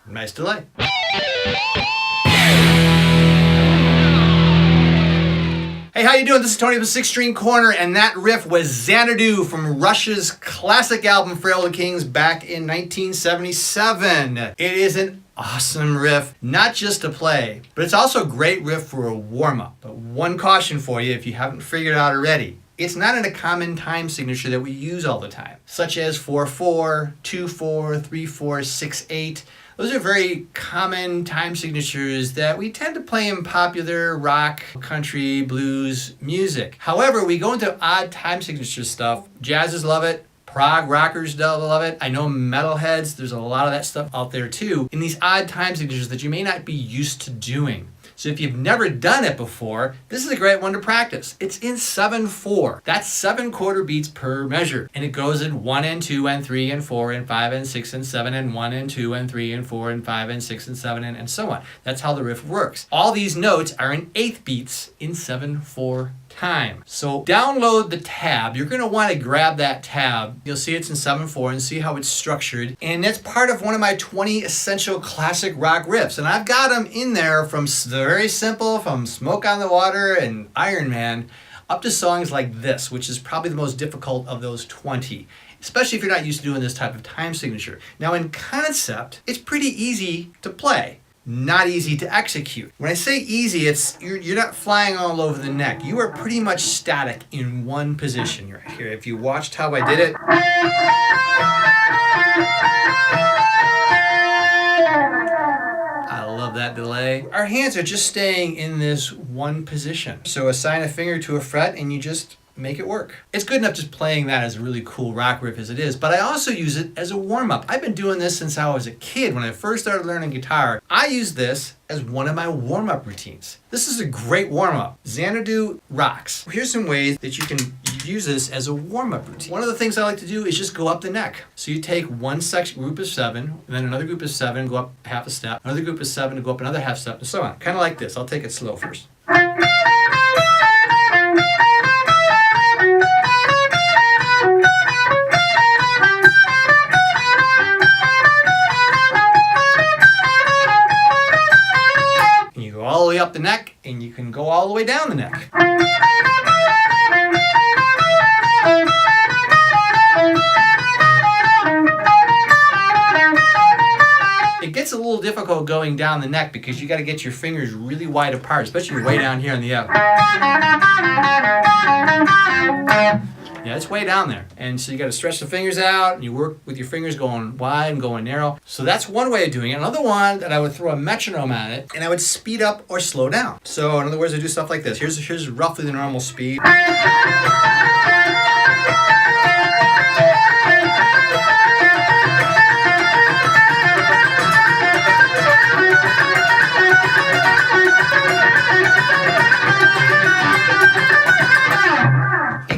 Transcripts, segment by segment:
Nice delay. Hey, how you doing? This is Tony with 6 String Corner, and that riff was Xanadu from Rush's classic album For All the Kings back in 1977. It is an awesome riff, not just to play, but it's also a great riff for a warm-up. But one caution for you if you haven't figured it out already. It's not in a common time signature that we use all the time, such as 4/4, 2/4, 3/4, 6/8. Those are very common time signatures that we tend to play in popular rock, country, blues music. However, we go into odd time signature stuff. Jazzers love it. Prog rockers love it. I know metalheads, there's a lot of that stuff out there too, in these odd time signatures that you may not be used to doing. So if you've never done it before, this is a great one to practice. It's in 7/4. That's 7 quarter beats per measure. And it goes in 1 and 2 and 3 and 4 and 5 and 6 and 7 and 1 and 2 and 3 and 4 and 5 and 6 and 7 and so on. That's how the riff works. All these notes are in 1/8 beats in 7/4 time. So download the tab. You're going to want to grab that tab. You'll see it's in 7/4 and see how it's structured. And that's part of one of my 20 essential classic rock riffs. And I've got them in there from the very simple, from Smoke on the Water and Iron Man, up to songs like this, which is probably the most difficult of those 20. Especially if you're not used to doing this type of time signature. Now in concept, it's pretty easy to play. Not easy to execute. When I say easy, it's you're not flying all over the neck. You are pretty much static in one position right here. If you watched how I did it, I love that delay. Our hands are just staying in this one position. So assign a finger to a fret and you just make it work. It's good enough just playing that as a really cool rock riff as it is, but I also use it as a warm-up. I've been doing this since I was a kid. When I first started learning guitar, I used this as one of my warm-up routines. This is a great warm-up. Xanadu rocks. Here's some ways that you can use this as a warm-up routine. One of the things I like to do is just go up the neck. So you take one section, group of 7, and then another group of 7, go up half a step, another group of 7 to go up another half step, and so on. Kind of like this. I'll take it slow first. All the way up the neck, and you can go all the way down the neck. It gets a little difficult going down the neck because you got to get your fingers really wide apart, especially way down here on the F. Yeah, it's way down there. And so you got to stretch the fingers out, and you work with your fingers going wide and going narrow. So that's one way of doing it. Another one that I would throw a metronome at it, and I would speed up or slow down. So in other words, I do stuff like this. Here's roughly the normal speed.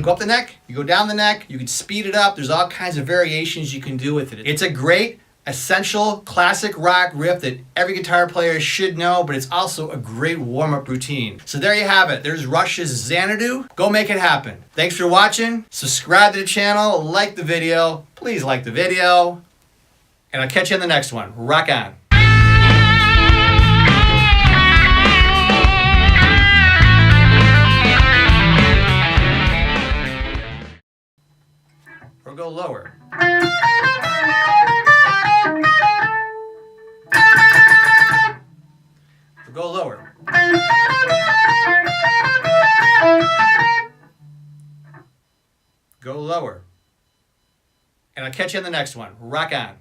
Go up the neck, you go down the neck, you can speed it up. There's all kinds of variations you can do with it. It's a great, essential, classic rock riff that every guitar player should know, but it's also a great warm-up routine. So there you have it. There's Rush's Xanadu. Go make it happen. Thanks for watching. Subscribe to the channel, like the video. Please like the video. And I'll catch you in the next one. Rock on. Or go lower. Or go lower. Go lower. And I'll catch you in the next one. Rock on.